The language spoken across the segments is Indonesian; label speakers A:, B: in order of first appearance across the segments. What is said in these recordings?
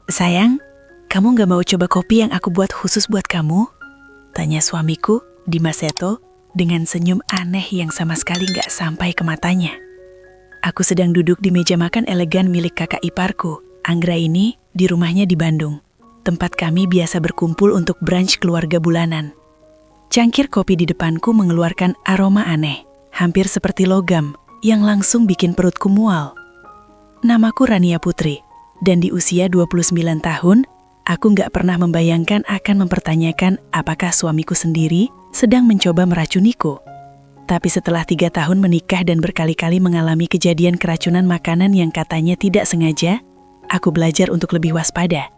A: Sayang, kamu gak mau coba kopi yang aku buat khusus buat kamu? Tanya suamiku, Dimas Seto, dengan senyum aneh yang sama sekali gak sampai ke matanya. Aku sedang duduk di meja makan elegan milik kakak iparku, Anggraini, di rumahnya di Bandung. Tempat kami biasa berkumpul untuk brunch keluarga bulanan. Cangkir kopi di depanku mengeluarkan aroma aneh, hampir seperti logam, yang langsung bikin perutku mual. Namaku Rania Putri, dan di usia 29 tahun, aku nggak pernah membayangkan akan mempertanyakan apakah suamiku sendiri sedang mencoba meracuniku. Tapi setelah 3 tahun menikah dan berkali-kali mengalami kejadian keracunan makanan yang katanya tidak sengaja, aku belajar untuk lebih waspada,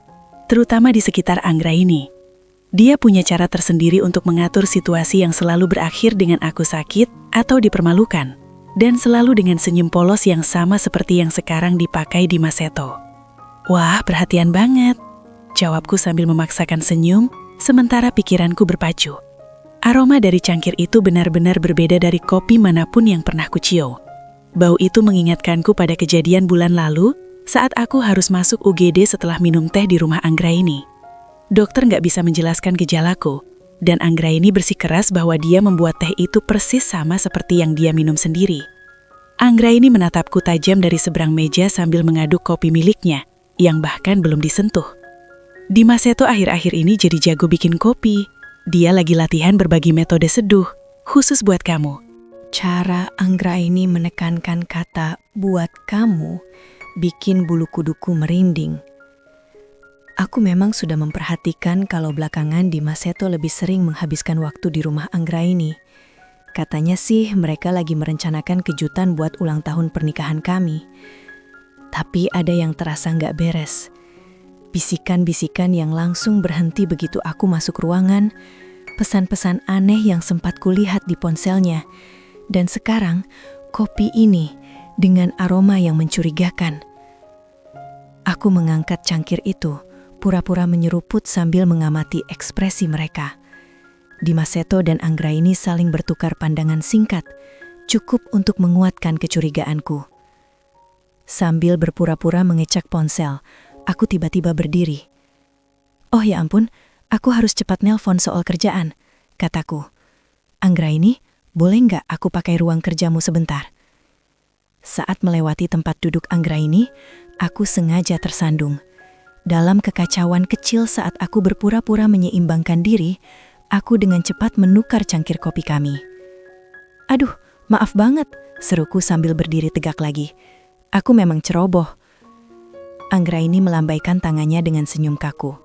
A: terutama di sekitar Anggraini. Dia punya cara tersendiri untuk mengatur situasi yang selalu berakhir dengan aku sakit atau dipermalukan. Dan selalu dengan senyum polos yang sama seperti yang sekarang dipakai Dimas Seto. Wah, perhatian banget, jawabku sambil memaksakan senyum, sementara pikiranku berpacu. Aroma dari cangkir itu benar-benar berbeda dari kopi manapun yang pernah kucium. Bau itu mengingatkanku pada kejadian bulan lalu, saat aku harus masuk UGD setelah minum teh di rumah Anggraini. Dokter nggak bisa menjelaskan gejalaku, dan Anggraini bersikeras bahwa dia membuat teh itu persis sama seperti yang dia minum sendiri. Anggraini menatapku tajam dari seberang meja sambil mengaduk kopi miliknya, yang bahkan belum disentuh. Dimas Seto akhir-akhir ini jadi jago bikin kopi. Dia lagi latihan berbagi metode seduh, khusus buat kamu.
B: Cara Anggraini menekankan kata buat kamu bikin bulu kuduku merinding. Aku memang sudah memperhatikan kalau belakangan Dimas Seto lebih sering menghabiskan waktu di rumah Anggraini. Katanya sih mereka lagi merencanakan kejutan buat ulang tahun pernikahan kami. Tapi ada yang terasa nggak beres. Bisikan-bisikan yang langsung berhenti begitu aku masuk ruangan, pesan-pesan aneh yang sempat kulihat di ponselnya, dan sekarang kopi ini dengan aroma yang mencurigakan. Aku mengangkat cangkir itu, pura-pura menyeruput sambil mengamati ekspresi mereka. Dimas Seto dan Anggraini saling bertukar pandangan singkat, cukup untuk menguatkan kecurigaanku. Sambil berpura-pura mengecek ponsel, aku tiba-tiba berdiri. Oh ya ampun, aku harus cepat nelpon soal kerjaan, kataku. Anggraini, boleh nggak aku pakai ruang kerjamu sebentar? Saat melewati tempat duduk Anggraini, aku sengaja tersandung. Dalam kekacauan kecil saat aku berpura-pura menyeimbangkan diri, aku dengan cepat menukar cangkir kopi kami. Aduh, maaf banget, seruku sambil berdiri tegak lagi. Aku memang ceroboh. Anggraini melambaikan tangannya dengan senyum kaku.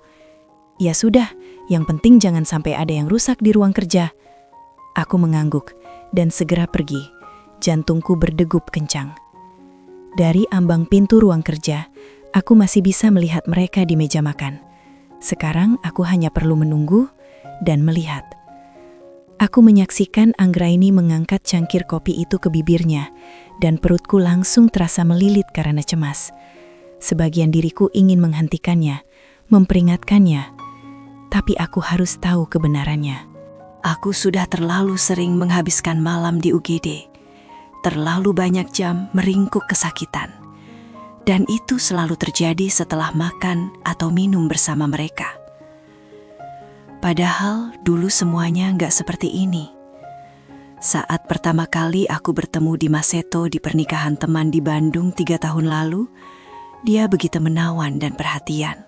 B: Ya sudah, yang penting jangan sampai ada yang rusak di ruang kerja. Aku mengangguk dan segera pergi. Jantungku berdegup kencang. Dari ambang pintu ruang kerja, aku masih bisa melihat mereka di meja makan. Sekarang aku hanya perlu menunggu dan melihat. Aku menyaksikan Anggraini mengangkat cangkir kopi itu ke bibirnya, dan perutku langsung terasa melilit karena cemas. Sebagian diriku ingin menghentikannya, memperingatkannya, tapi aku harus tahu kebenarannya. Aku sudah terlalu sering menghabiskan malam di UGD, terlalu banyak jam meringkuk kesakitan, dan itu selalu terjadi setelah makan atau minum bersama mereka. Padahal dulu semuanya nggak seperti ini. Saat pertama kali aku bertemu Dimas Seto di pernikahan teman di Bandung 3 tahun lalu, dia begitu menawan dan perhatian.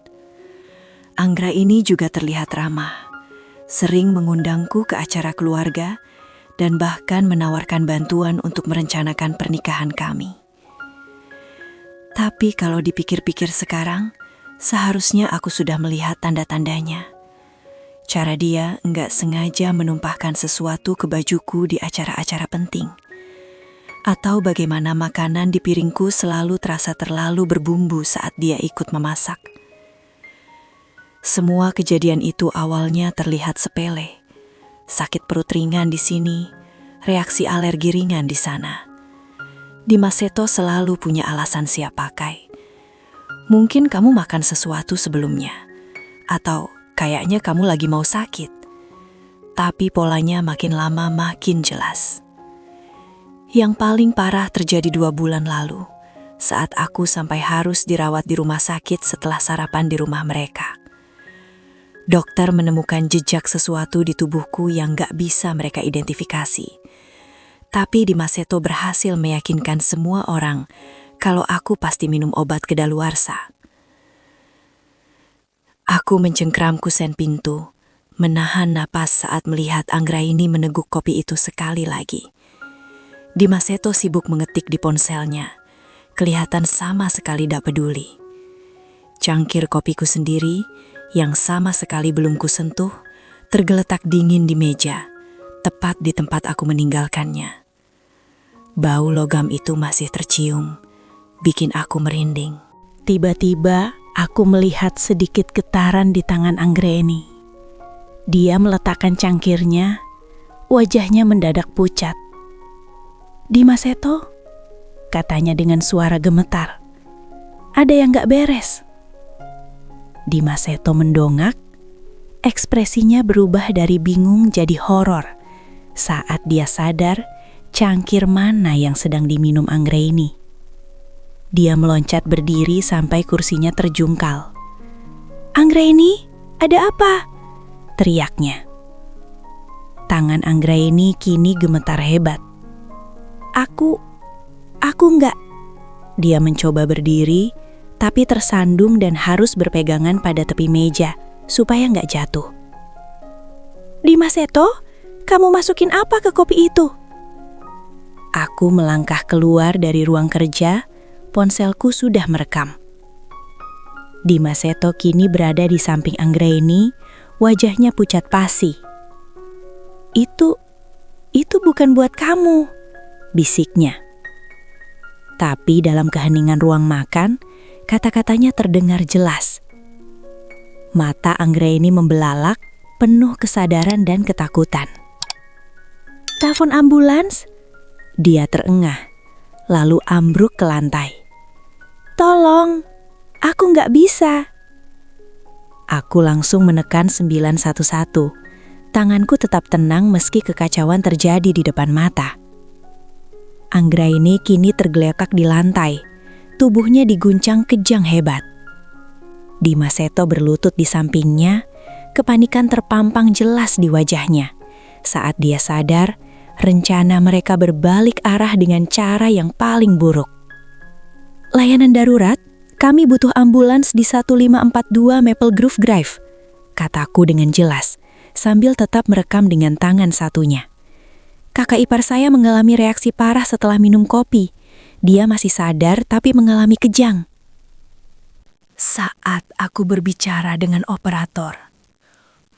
B: Anggraini juga terlihat ramah, sering mengundangku ke acara keluarga dan bahkan menawarkan bantuan untuk merencanakan pernikahan kami. Tapi kalau dipikir-pikir sekarang, seharusnya aku sudah melihat tanda-tandanya. Cara dia nggak sengaja menumpahkan sesuatu ke bajuku di acara-acara penting. Atau bagaimana makanan di piringku selalu terasa terlalu berbumbu saat dia ikut memasak. Semua kejadian itu awalnya terlihat sepele. Sakit perut ringan di sini, reaksi alergi ringan di sana. Dimas Seto selalu punya alasan siap pakai. Mungkin kamu makan sesuatu sebelumnya. Atau kayaknya kamu lagi mau sakit. Tapi polanya makin lama makin jelas. Yang paling parah terjadi 2 bulan lalu, saat aku sampai harus dirawat di rumah sakit setelah sarapan di rumah mereka. Dokter menemukan jejak sesuatu di tubuhku yang gak bisa mereka identifikasi. Tapi Dimas Seto berhasil meyakinkan semua orang kalau aku pasti minum obat kedaluarsa. Aku mencengkram kusen pintu, menahan napas saat melihat Anggraini meneguk kopi itu sekali lagi. Dimas Seto sibuk mengetik di ponselnya. Kelihatan sama sekali tak peduli. Cangkir kopiku sendiri, yang sama sekali belum kusentuh, tergeletak dingin di meja, tepat di tempat aku meninggalkannya. Bau logam itu masih tercium, bikin aku merinding.
A: Tiba-tiba aku melihat sedikit getaran di tangan Anggraini. Dia meletakkan cangkirnya, wajahnya mendadak pucat. "Dimas Seto," katanya dengan suara gemetar. "Ada yang gak beres." Dimas Seto mendongak, ekspresinya berubah dari bingung jadi horor saat dia sadar cangkir mana yang sedang diminum Anggraini. Dia meloncat berdiri sampai kursinya terjungkal. "Anggraini, ada apa?" teriaknya. Tangan Anggraini kini gemetar hebat. Aku enggak." Dia mencoba berdiri, tapi tersandung dan harus berpegangan pada tepi meja supaya nggak jatuh. "Dimas Seto, kamu masukin apa ke kopi itu?" Aku melangkah keluar dari ruang kerja, ponselku sudah merekam. Dimas Seto kini berada di samping Anggraini, wajahnya pucat pasi. Itu bukan buat kamu," bisiknya. Tapi dalam keheningan ruang makan, kata-katanya terdengar jelas. Mata Anggraini membelalak, penuh kesadaran dan ketakutan. "Telepon ambulans?" Dia terengah, lalu ambruk ke lantai. "Tolong, aku nggak bisa." Aku langsung menekan 911. Tanganku tetap tenang meski kekacauan terjadi di depan mata. Anggraini kini tergeletak di lantai. Tubuhnya diguncang kejang hebat. Dimas Seto berlutut di sampingnya, kepanikan terpampang jelas di wajahnya. Saat dia sadar, rencana mereka berbalik arah dengan cara yang paling buruk. "Layanan darurat, kami butuh ambulans di 1542 Maple Grove Drive," kataku dengan jelas, sambil tetap merekam dengan tangan satunya. "Kakak ipar saya mengalami reaksi parah setelah minum kopi. Dia masih sadar tapi mengalami kejang." Saat aku berbicara dengan operator,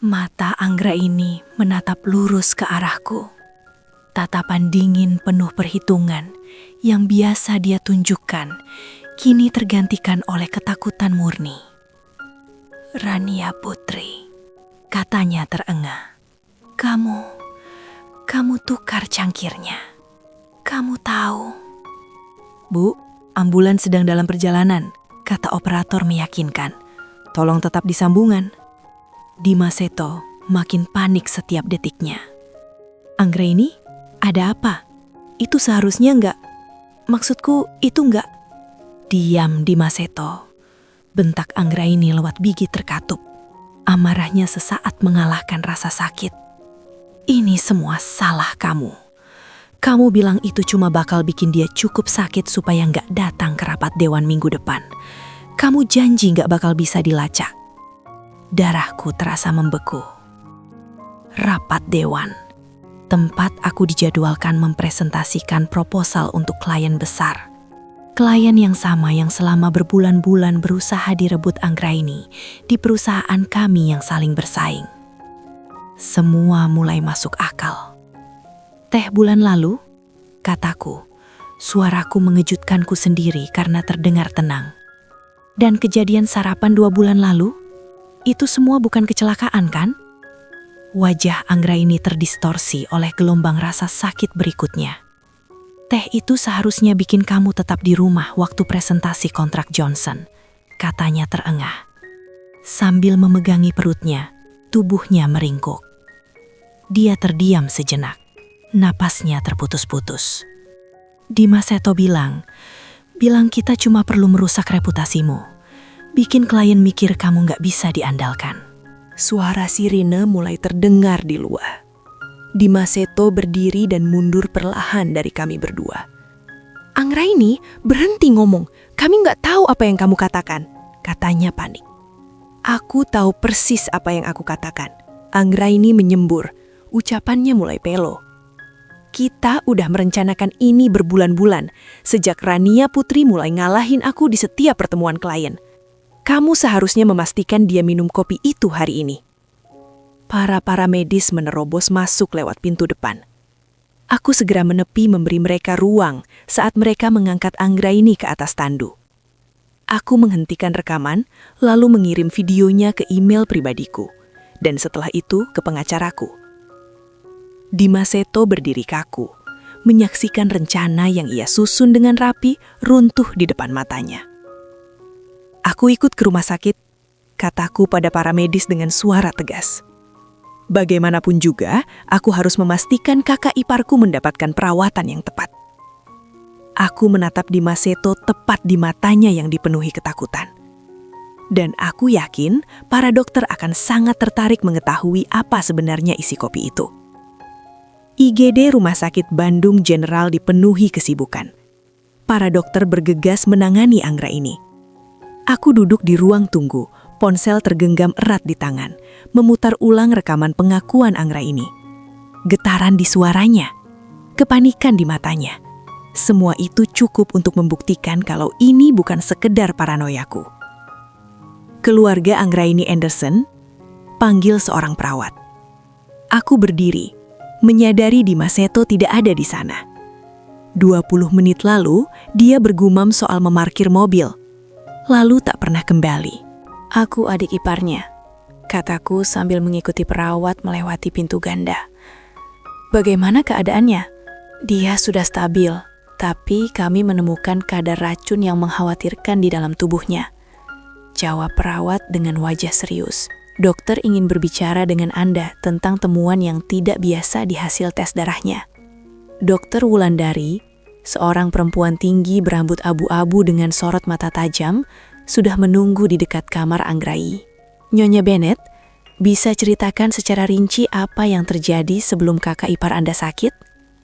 A: mata Anggraini menatap lurus ke arahku. Tatapan dingin penuh perhitungan yang biasa dia tunjukkan kini tergantikan oleh ketakutan murni. "Rania Putri," katanya terengah. Kamu tukar cangkirnya. Kamu tahu." "Bu, ambulans sedang dalam perjalanan," kata operator meyakinkan. "Tolong tetap di sambungan." Dimas Seto makin panik setiap detiknya. "Anggraini, ada apa? Itu seharusnya enggak. Maksudku, itu enggak." "Diam, Dimas Seto," bentak Anggraini lewat gigi terkatup. Amarahnya sesaat mengalahkan rasa sakit. "Ini semua salah kamu. Kamu bilang itu cuma bakal bikin dia cukup sakit supaya nggak datang ke rapat dewan minggu depan. Kamu janji nggak bakal bisa dilacak." Darahku terasa membeku. Rapat dewan. Tempat aku dijadwalkan mempresentasikan proposal untuk klien besar. Klien yang sama yang selama berbulan-bulan berusaha direbut Anggraini di perusahaan kami yang saling bersaing. Semua mulai masuk akal. "Teh bulan lalu," kataku. Suaraku mengejutkanku sendiri karena terdengar tenang. "Dan kejadian sarapan 2 bulan lalu? Itu semua bukan kecelakaan, kan?" Wajah Anggraini terdistorsi oleh gelombang rasa sakit berikutnya. "Teh itu seharusnya bikin kamu tetap di rumah waktu presentasi kontrak Johnson," katanya terengah. Sambil memegangi perutnya, tubuhnya meringkuk. Dia terdiam sejenak, napasnya terputus-putus. Dimas Seto bilang,
B: bilang kita cuma perlu merusak reputasimu. Bikin klien mikir kamu nggak bisa diandalkan.
A: Suara sirine mulai terdengar di luar. Dimaseto berdiri dan mundur perlahan dari kami berdua. "Anggraini, berhenti ngomong. Kami nggak tahu apa yang kamu katakan," katanya panik. Aku tahu persis apa yang aku katakan. Anggraini menyembur. Ucapannya mulai pelo. "Kita udah merencanakan ini berbulan-bulan, sejak Rania Putri mulai ngalahin aku di setiap pertemuan klien. Kamu seharusnya memastikan dia minum kopi itu hari ini." Para medis menerobos masuk lewat pintu depan. Aku segera menepi memberi mereka ruang saat mereka mengangkat Anggraini ke atas tandu. Aku menghentikan rekaman, lalu mengirim videonya ke email pribadiku, dan setelah itu ke pengacaraku. Dimaseto berdiri kaku, menyaksikan rencana yang ia susun dengan rapi runtuh di depan matanya. "Aku ikut ke rumah sakit," kataku pada para medis dengan suara tegas. "Bagaimanapun juga, aku harus memastikan kakak iparku mendapatkan perawatan yang tepat." Aku menatap Dimaseto tepat di matanya yang dipenuhi ketakutan. Dan aku yakin para dokter akan sangat tertarik mengetahui apa sebenarnya isi kopi itu. IGD Rumah Sakit Bandung General dipenuhi kesibukan. Para dokter bergegas menangani Anggraini. Aku duduk di ruang tunggu, ponsel tergenggam erat di tangan, memutar ulang rekaman pengakuan Anggraini. Getaran di suaranya, kepanikan di matanya. Semua itu cukup untuk membuktikan kalau ini bukan sekedar paranoiaku. "Keluarga Anggraini Anderson, panggil seorang perawat." Aku berdiri, menyadari Dimaseto tidak ada di sana. 20 menit lalu, dia bergumam soal memarkir mobil, lalu tak pernah kembali.
B: "Aku adik iparnya," kataku sambil mengikuti perawat melewati pintu ganda. "Bagaimana keadaannya?" "Dia sudah stabil, tapi kami menemukan kadar racun yang mengkhawatirkan di dalam tubuhnya," jawab perawat dengan wajah serius. "Dokter ingin berbicara dengan Anda tentang temuan yang tidak biasa di hasil tes darahnya." Dokter Wulandari, seorang perempuan tinggi berambut abu-abu dengan sorot mata tajam, sudah menunggu di dekat kamar Anggraini. "Nyonya Bennett, bisa ceritakan secara rinci apa yang terjadi sebelum kakak ipar Anda sakit?"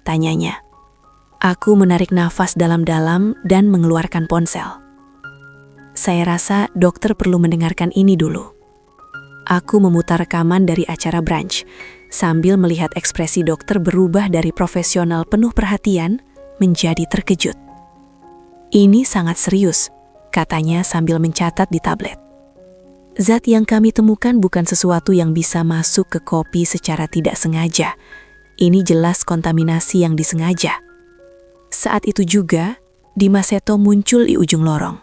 B: tanyanya. Aku menarik nafas dalam-dalam dan mengeluarkan ponsel. "Saya rasa dokter perlu mendengarkan ini dulu." Aku memutar rekaman dari acara brunch, sambil melihat ekspresi dokter berubah dari profesional penuh perhatian menjadi terkejut. "Ini sangat serius," katanya sambil mencatat di tablet. "Zat yang kami temukan bukan sesuatu yang bisa masuk ke kopi secara tidak sengaja. Ini jelas kontaminasi yang disengaja." Saat itu juga, Dimaseto muncul di ujung lorong.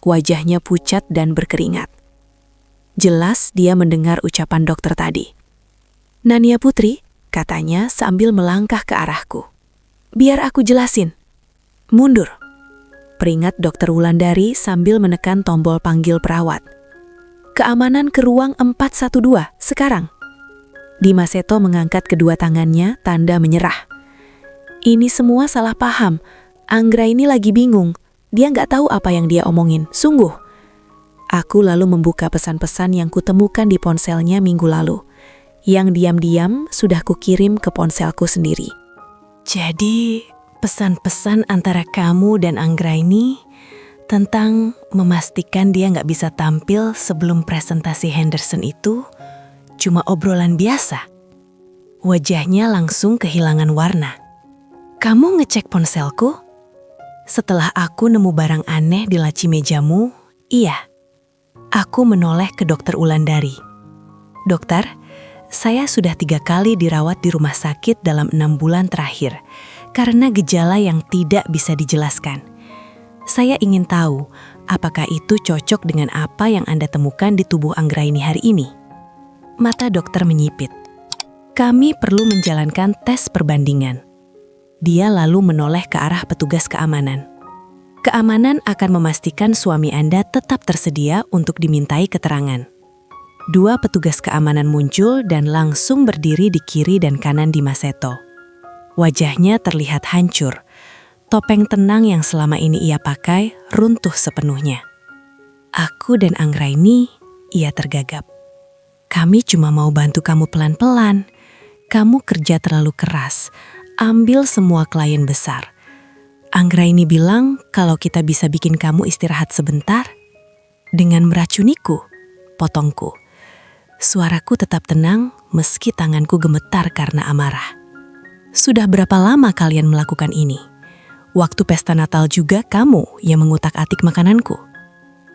B: Wajahnya pucat dan berkeringat. Jelas dia mendengar ucapan dokter tadi. "Nania Putri," katanya sambil melangkah ke arahku. "Biar aku jelasin." "Mundur," peringat dokter Wulandari sambil menekan tombol panggil perawat. "Keamanan ke ruang 412, sekarang." Dimaseto mengangkat kedua tangannya, tanda menyerah. "Ini semua salah paham. Anggraini lagi bingung. Dia nggak tahu apa yang dia omongin, sungguh." Aku lalu membuka pesan-pesan yang kutemukan di ponselnya minggu lalu, yang diam-diam sudah kukirim ke ponselku sendiri. "Jadi, pesan-pesan antara kamu dan Anggraini tentang memastikan dia nggak bisa tampil sebelum presentasi Henderson itu cuma obrolan biasa?" Wajahnya langsung kehilangan warna. "Kamu ngecek ponselku? Setelah aku nemu barang aneh di laci mejamu, iya." Aku menoleh ke dokter Wulandari. "Dokter, saya sudah 3 kali dirawat di rumah sakit dalam 6 bulan terakhir karena gejala yang tidak bisa dijelaskan. Saya ingin tahu apakah itu cocok dengan apa yang Anda temukan di tubuh Anggraini hari ini." Mata dokter menyipit. "Kami perlu menjalankan tes perbandingan." Dia lalu menoleh ke arah petugas keamanan. "Keamanan akan memastikan suami Anda tetap tersedia untuk dimintai keterangan." 2 petugas keamanan muncul dan langsung berdiri di kiri dan kanan Dimaseto. Wajahnya terlihat hancur. Topeng tenang yang selama ini ia pakai runtuh sepenuhnya. Aku dan Anggraini, ia tergagap. Kami cuma mau bantu kamu pelan-pelan. Kamu kerja terlalu keras, ambil semua klien besar. Anggraini bilang kalau kita bisa bikin kamu istirahat sebentar dengan meracuniku, potongku. Suaraku tetap tenang meski tanganku gemetar karena amarah. Sudah berapa lama kalian melakukan ini? Waktu pesta Natal juga kamu yang mengutak-atik makananku.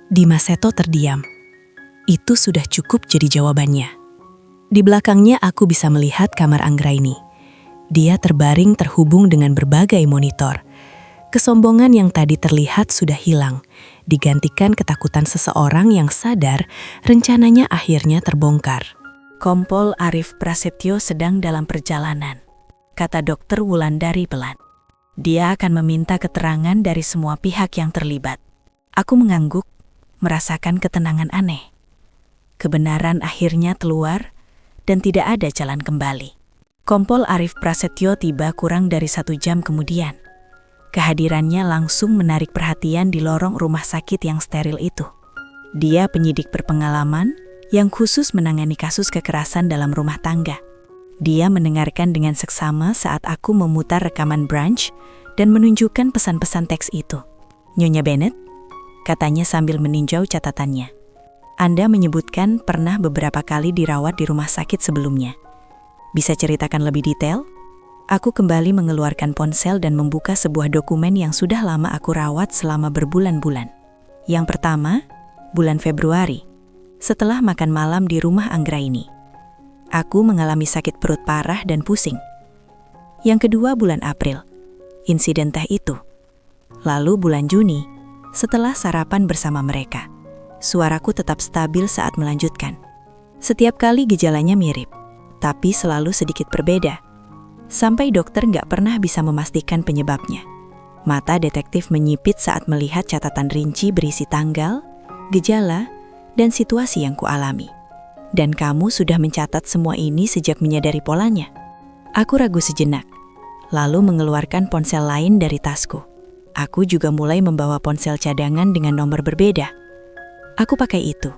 B: Dimas Seto terdiam. Itu sudah cukup jadi jawabannya. Di belakangnya aku bisa melihat kamar Anggraini. Dia terbaring terhubung dengan berbagai monitor. Kesombongan yang tadi terlihat sudah hilang, digantikan ketakutan seseorang yang sadar rencananya akhirnya terbongkar.
A: Kompol Arif Prasetyo sedang dalam perjalanan, kata Dokter Wulandari pelan. Dia akan meminta keterangan dari semua pihak yang terlibat. Aku mengangguk, merasakan ketenangan aneh. Kebenaran akhirnya keluar dan tidak ada jalan kembali. Kompol Arif Prasetyo tiba kurang dari 1 jam kemudian. Kehadirannya langsung menarik perhatian di lorong rumah sakit yang steril itu. Dia penyidik berpengalaman yang khusus menangani kasus kekerasan dalam rumah tangga. Dia mendengarkan dengan seksama saat aku memutar rekaman branch dan menunjukkan pesan-pesan teks itu. "Nyonya Bennett," katanya sambil meninjau catatannya. "Anda menyebutkan pernah beberapa kali dirawat di rumah sakit sebelumnya. Bisa ceritakan lebih detail?" Aku kembali mengeluarkan ponsel dan membuka sebuah dokumen yang sudah lama aku rawat selama berbulan-bulan. Yang pertama, bulan Februari, setelah makan malam di rumah Anggraini. Aku mengalami sakit perut parah dan pusing. Yang kedua, bulan April, insiden teh itu. Lalu bulan Juni, setelah sarapan bersama mereka. Suaraku tetap stabil saat melanjutkan. Setiap kali gejalanya mirip, tapi selalu sedikit berbeda. Sampai dokter nggak pernah bisa memastikan penyebabnya. Mata detektif menyipit saat melihat catatan rinci berisi tanggal, gejala, dan situasi yang kualami. Dan kamu sudah mencatat semua ini sejak menyadari polanya. Aku ragu sejenak, lalu mengeluarkan ponsel lain dari tasku. Aku juga mulai membawa ponsel cadangan dengan nomor berbeda. Aku pakai itu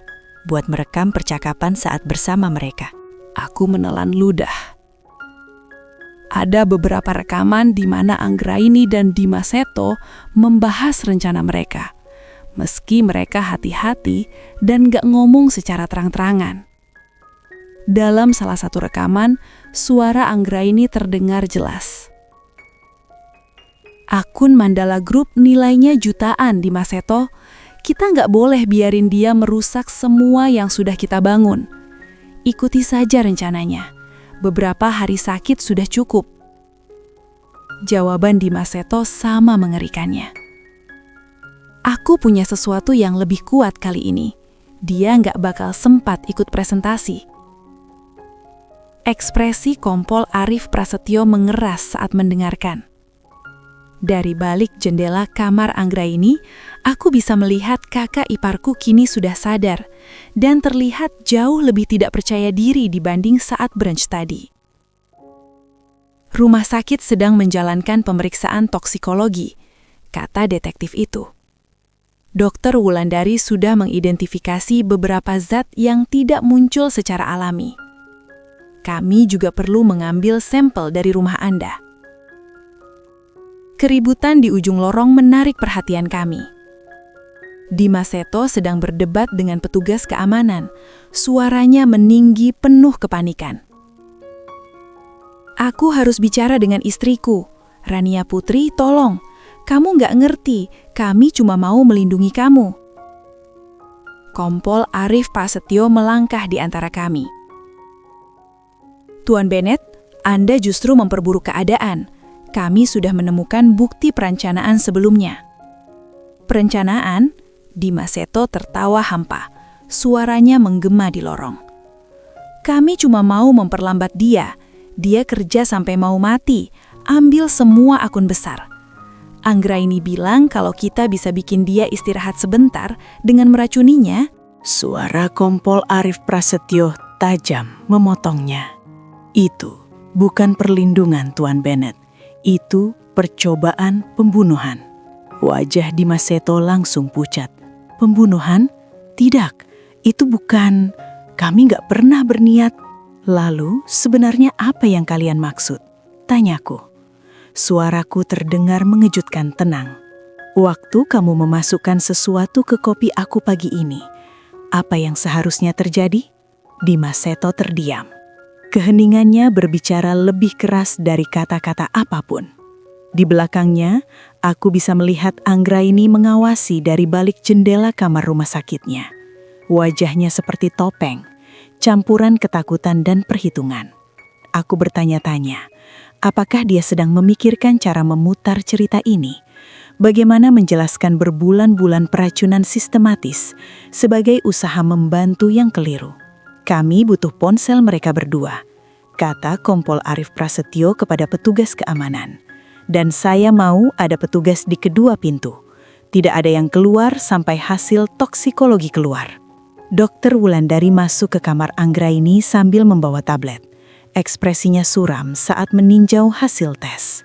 A: buat merekam percakapan saat bersama mereka.
C: Aku menelan ludah. Ada beberapa rekaman di mana Anggraini dan Dimas Seto membahas rencana mereka, meski mereka hati-hati dan gak ngomong secara terang-terangan. Dalam salah satu rekaman, suara Anggraini terdengar jelas. "Akun Mandala Group nilainya jutaan, Dimas Seto. Kita nggak boleh biarin dia merusak semua yang sudah kita bangun. Ikuti saja rencananya. Beberapa hari sakit sudah cukup." Jawaban Dimas Seto sama mengerikannya. "Aku punya sesuatu yang lebih kuat kali ini. Dia nggak bakal sempat ikut presentasi." Ekspresi Kompol Arif Prasetyo mengeras saat mendengarkan. Dari balik jendela kamar Anggraini, aku bisa melihat kakak iparku kini sudah sadar dan terlihat jauh lebih tidak percaya diri dibanding saat brunch tadi. "Rumah sakit sedang menjalankan pemeriksaan toksikologi," kata detektif itu. Dokter Wulandari sudah mengidentifikasi beberapa zat yang tidak muncul secara alami. Kami juga perlu mengambil sampel dari rumah Anda. Keributan di ujung lorong menarik perhatian kami. Dimas Seto sedang berdebat dengan petugas keamanan. Suaranya meninggi penuh kepanikan. "Aku harus bicara dengan istriku. Rania Putri, tolong. Kamu nggak ngerti, kami cuma mau melindungi kamu." Kompol Arif Prasetyo melangkah di antara kami. "Tuan Bennett, Anda justru memperburuk keadaan. Kami sudah menemukan bukti perencanaan sebelumnya." "Perencanaan?" Dimas Seto tertawa hampa. Suaranya menggema di lorong. "Kami cuma mau memperlambat dia. Dia kerja sampai mau mati. Ambil semua akun besar. Anggraini bilang kalau kita bisa bikin dia istirahat sebentar dengan meracuninya."
A: Suara Kompol Arif Prasetyo tajam memotongnya. "Itu bukan perlindungan, Tuan Bennett. Itu Percobaan pembunuhan. Wajah Dimas Seto langsung pucat. Pembunuhan? Tidak, itu bukan. Kami nggak pernah berniat. Lalu, sebenarnya apa yang kalian maksud? Tanyaku. Suaraku terdengar mengejutkan tenang. Waktu kamu memasukkan sesuatu ke kopi aku pagi ini, apa yang seharusnya terjadi? Dimas Seto terdiam. Keheningannya berbicara lebih keras dari kata-kata apapun. Di belakangnya, aku bisa melihat Anggraini mengawasi dari balik jendela kamar rumah sakitnya. Wajahnya seperti topeng, campuran ketakutan dan perhitungan. Aku bertanya-tanya, apakah dia sedang memikirkan cara memutar cerita ini? Bagaimana menjelaskan berbulan-bulan peracunan sistematis sebagai usaha membantu yang keliru? Kami butuh ponsel mereka berdua, kata Kompol Arif Prasetyo kepada petugas keamanan. Dan saya mau ada petugas di kedua pintu. Tidak ada yang keluar sampai hasil toksikologi keluar. Dokter Wulandari masuk ke kamar Anggraini sambil membawa tablet. Ekspresinya suram saat meninjau hasil tes.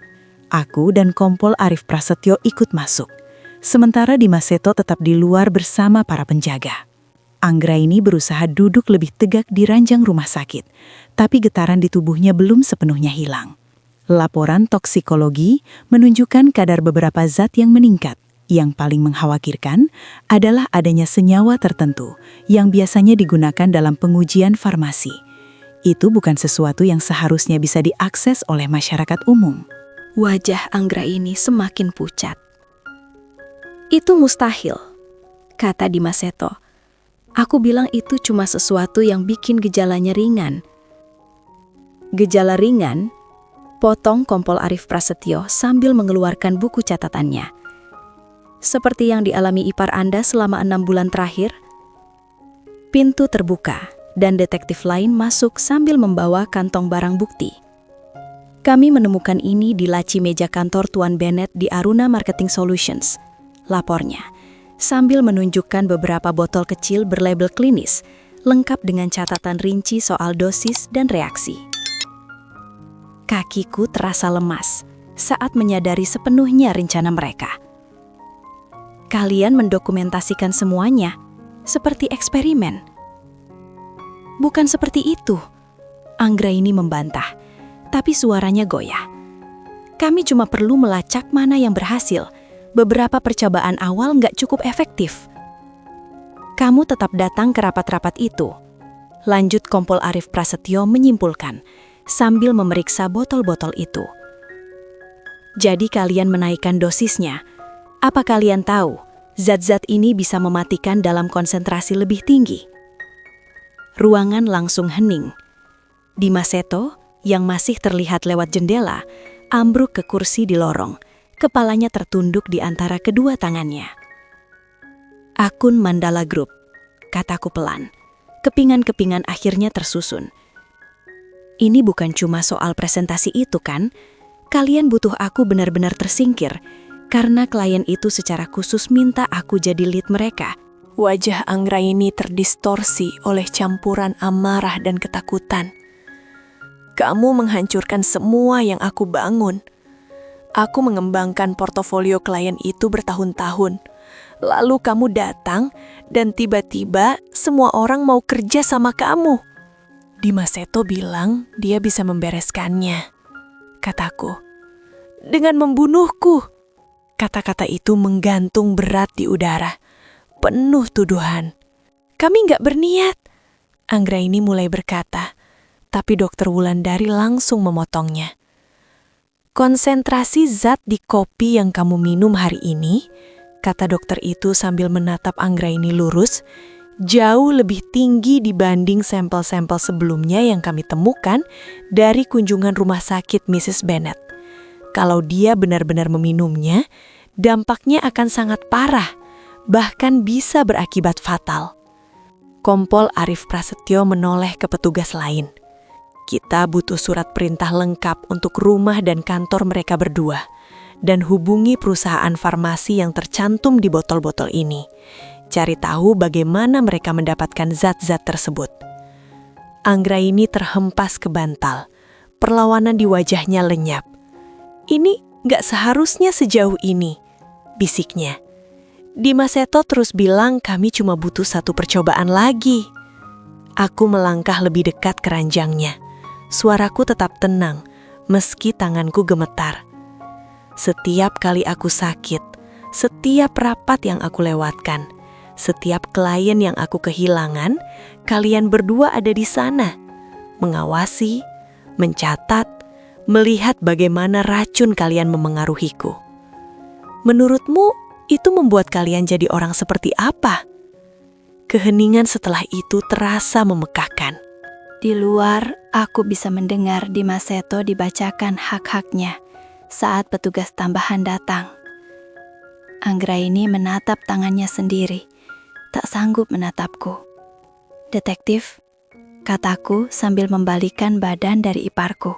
A: Aku dan Kompol Arif Prasetyo ikut masuk. Sementara Dimas Seto tetap di luar bersama para penjaga. Anggraini berusaha duduk lebih tegak di ranjang rumah sakit, tapi getaran di tubuhnya belum sepenuhnya hilang. Laporan toksikologi menunjukkan kadar beberapa zat yang meningkat. Yang paling mengkhawatirkan adalah adanya senyawa tertentu yang biasanya digunakan dalam pengujian farmasi. Itu bukan sesuatu yang seharusnya bisa diakses oleh masyarakat umum.
C: Wajah Anggraini semakin pucat. Itu mustahil, kata Dimas Seto. Aku bilang itu cuma sesuatu yang bikin gejalanya ringan. Gejala ringan? Potong Kompol Arif Prasetyo sambil mengeluarkan buku catatannya. Seperti yang dialami ipar Anda selama 6 bulan terakhir? Pintu terbuka dan detektif lain masuk sambil membawa kantong barang bukti. Kami menemukan ini di laci meja kantor Tuan Bennett di Aruna Marketing Solutions, lapornya, sambil menunjukkan beberapa botol kecil berlabel klinis, lengkap dengan catatan rinci soal dosis dan reaksi. Kakiku terasa lemas saat menyadari sepenuhnya rencana mereka. Kalian mendokumentasikan semuanya, seperti eksperimen. Bukan seperti itu, Anggraini membantah. Tapi suaranya goyah. Kami cuma perlu melacak mana yang berhasil. Beberapa percobaan awal nggak cukup efektif. Kamu tetap datang ke rapat-rapat itu. Lanjut Kompol Arif Prasetyo menyimpulkan, sambil memeriksa botol-botol itu. Jadi kalian menaikkan dosisnya. Apa kalian tahu, zat-zat ini bisa mematikan dalam konsentrasi lebih tinggi? Ruangan langsung hening. Dimas Seto, yang masih terlihat lewat jendela, ambruk ke kursi di lorong, kepalanya tertunduk di antara kedua tangannya. Akun Mandala Group, kataku pelan. Kepingan-kepingan akhirnya tersusun. Ini bukan cuma soal presentasi itu kan? Kalian butuh aku benar-benar tersingkir, karena klien itu secara khusus minta aku jadi lead mereka.
A: Wajah Anggraini terdistorsi oleh campuran amarah dan ketakutan. Kamu menghancurkan semua yang aku bangun. Aku mengembangkan portofolio klien itu bertahun-tahun. Lalu kamu datang dan tiba-tiba semua orang mau kerja sama kamu. Dimas Seto bilang dia bisa membereskannya, kataku. Dengan membunuhku. Kata-kata itu menggantung berat di udara. Penuh tuduhan. Kami nggak berniat. Anggraini mulai berkata. Tapi Dokter Wulandari langsung memotongnya. Konsentrasi zat di kopi yang kamu minum hari ini, kata dokter itu sambil menatap Anggraini lurus, jauh lebih tinggi dibanding sampel-sampel sebelumnya yang kami temukan dari kunjungan rumah sakit Mrs. Bennett. Kalau dia benar-benar meminumnya, dampaknya akan sangat parah, bahkan bisa berakibat fatal. Kompol Arif Prasetyo menoleh ke petugas lain. Kita butuh surat perintah lengkap untuk rumah dan kantor mereka berdua, dan hubungi perusahaan farmasi yang tercantum di botol-botol ini. Cari tahu bagaimana mereka mendapatkan zat-zat tersebut. Anggraini terhempas ke bantal. Perlawanan di wajahnya lenyap. Ini
B: Gak seharusnya sejauh ini, bisiknya. Dimas Seto terus bilang kami cuma butuh satu percobaan lagi. Aku melangkah lebih dekat ke ranjangnya. Suaraku tetap tenang, meski tanganku gemetar. Setiap kali aku sakit, setiap rapat yang aku lewatkan, setiap klien yang aku kehilangan, kalian berdua ada di sana. Mengawasi, mencatat, melihat bagaimana racun kalian memengaruhiku. Menurutmu, itu membuat kalian jadi orang seperti apa? Keheningan setelah itu terasa memekakkan.
D: Di luar, aku bisa mendengar Dimas Seto dibacakan hak-haknya saat petugas tambahan datang. Anggraini menatap tangannya sendiri, tak sanggup menatapku. "Detektif," kataku sambil membalikkan badan dari iparku.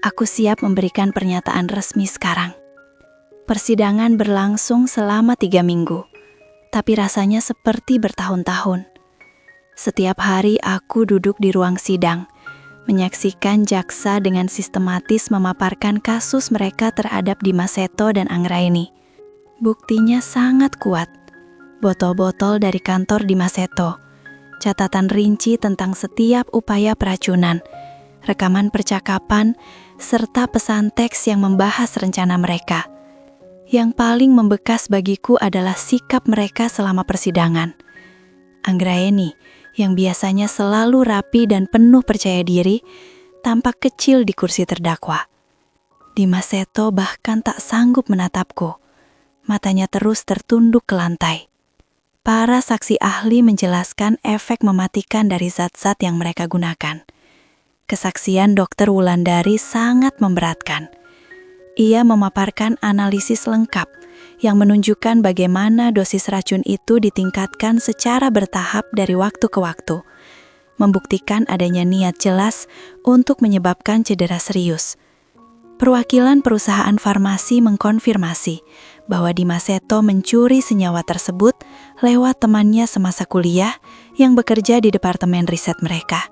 D: "Aku siap memberikan pernyataan resmi sekarang." Persidangan berlangsung selama 3 minggu, tapi rasanya seperti bertahun-tahun. Setiap hari aku duduk di ruang sidang, menyaksikan jaksa dengan sistematis memaparkan kasus mereka terhadap Dimas Seto dan Anggraini. Buktinya sangat kuat. Botol-botol dari kantor Dimas Seto, catatan rinci tentang setiap upaya peracunan, rekaman percakapan, serta pesan teks yang membahas rencana mereka. Yang paling membekas bagiku adalah sikap mereka selama persidangan. Anggraini, yang biasanya selalu rapi dan penuh percaya diri, tampak kecil di kursi terdakwa. Dimas Seto bahkan tak sanggup menatapku. Matanya terus tertunduk ke lantai. Para saksi ahli menjelaskan efek mematikan dari zat-zat yang mereka gunakan. Kesaksian Dr. Wulandari sangat memberatkan. Ia memaparkan analisis lengkap yang menunjukkan bagaimana dosis racun itu ditingkatkan secara bertahap dari waktu ke waktu, membuktikan adanya niat jelas untuk menyebabkan cedera serius. Perwakilan perusahaan farmasi mengkonfirmasi bahwa Dimas Seto mencuri senyawa tersebut lewat temannya semasa kuliah yang bekerja di departemen riset mereka.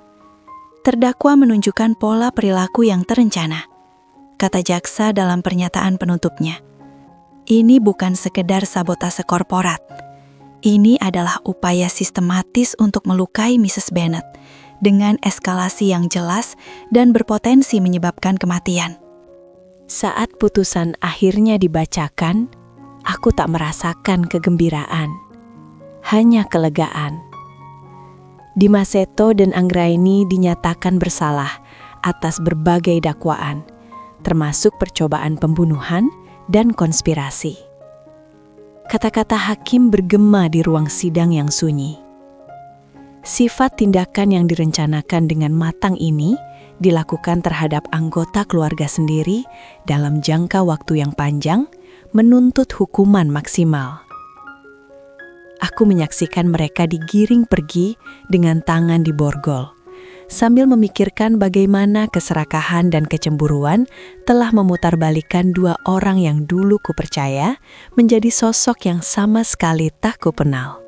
D: Terdakwa menunjukkan pola perilaku yang terencana, kata jaksa dalam pernyataan penutupnya. Ini bukan sekedar sabotase korporat. Ini adalah upaya sistematis untuk melukai Mrs. Bennet dengan eskalasi yang jelas dan berpotensi menyebabkan kematian.
B: Saat putusan akhirnya dibacakan, aku tak merasakan kegembiraan, hanya kelegaan. Dimas Seto dan Anggraini dinyatakan bersalah atas berbagai dakwaan, termasuk percobaan pembunuhan dan konspirasi. Kata-kata hakim bergema di ruang sidang yang sunyi. Sifat tindakan yang direncanakan dengan matang ini dilakukan terhadap anggota keluarga sendiri dalam jangka waktu yang panjang, menuntut hukuman maksimal. Aku menyaksikan mereka digiring pergi dengan tangan diborgol, sambil memikirkan bagaimana keserakahan dan kecemburuan telah memutarbalikkan 2 orang yang dulu kupercaya menjadi sosok yang sama sekali tak kupenal.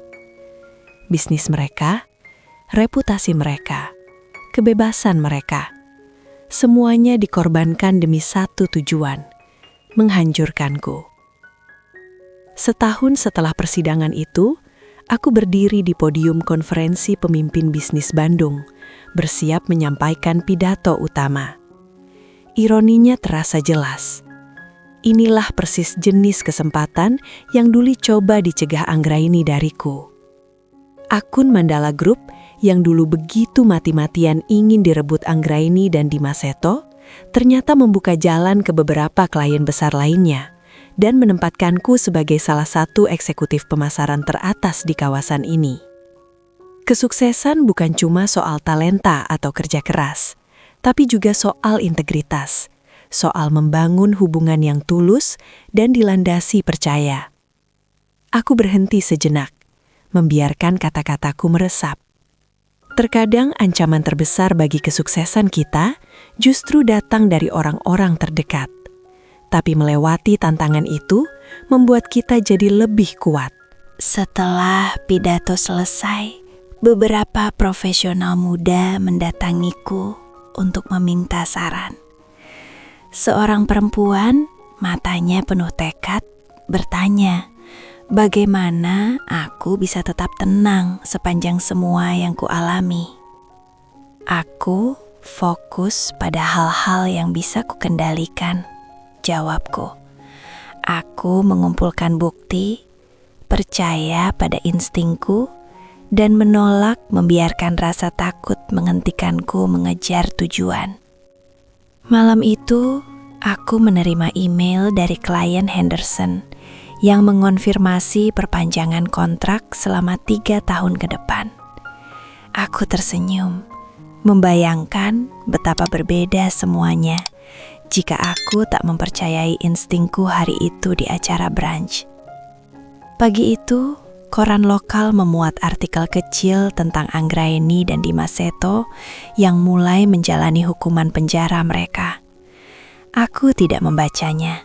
B: Bisnis mereka, reputasi mereka, kebebasan mereka, semuanya dikorbankan demi satu tujuan, menghancurkanku. Setahun setelah persidangan itu, aku berdiri di podium konferensi pemimpin bisnis Bandung, bersiap menyampaikan pidato utama. Ironinya terasa jelas. Inilah persis jenis kesempatan yang dulu coba dicegah Anggraini dariku. Akun Mandala Group yang dulu begitu mati-matian ingin direbut Anggraini dan Dimas Seto, ternyata membuka jalan ke beberapa klien besar lainnya, dan menempatkanku sebagai salah satu eksekutif pemasaran teratas di kawasan ini. Kesuksesan bukan cuma soal talenta atau kerja keras, tapi juga soal integritas, soal membangun hubungan yang tulus dan dilandasi percaya. Aku berhenti sejenak, membiarkan kata-kataku meresap. Terkadang ancaman terbesar bagi kesuksesan kita justru datang dari orang-orang terdekat. Tapi melewati tantangan itu membuat kita jadi lebih kuat.
D: Setelah pidato selesai, beberapa profesional muda mendatangiku untuk meminta saran. Seorang perempuan Matanya penuh tekad, bertanya, bagaimana aku bisa tetap tenang sepanjang semua yang kualami. Aku fokus pada hal-hal yang bisa kukendalikan, jawabku. Aku mengumpulkan bukti, percaya pada instingku, dan menolak membiarkan rasa takut menghentikanku mengejar tujuan. Malam itu, aku menerima email dari klien Henderson yang mengonfirmasi perpanjangan kontrak selama 3 tahun ke depan. Aku tersenyum, membayangkan betapa berbeda semuanya jika aku tak mempercayai instingku hari itu di acara brunch. Pagi itu, koran lokal memuat artikel kecil tentang Anggraeni dan Dimas Seto yang mulai menjalani hukuman penjara mereka. Aku tidak membacanya.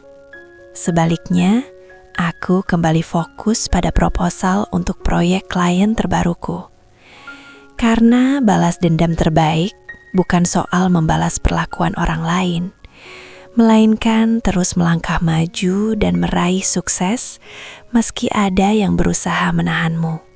D: Sebaliknya, aku kembali fokus pada proposal untuk proyek klien terbaruku. Karena balas dendam terbaik bukan soal membalas perlakuan orang lain, melainkan terus melangkah maju dan meraih sukses meski ada yang berusaha menahanmu.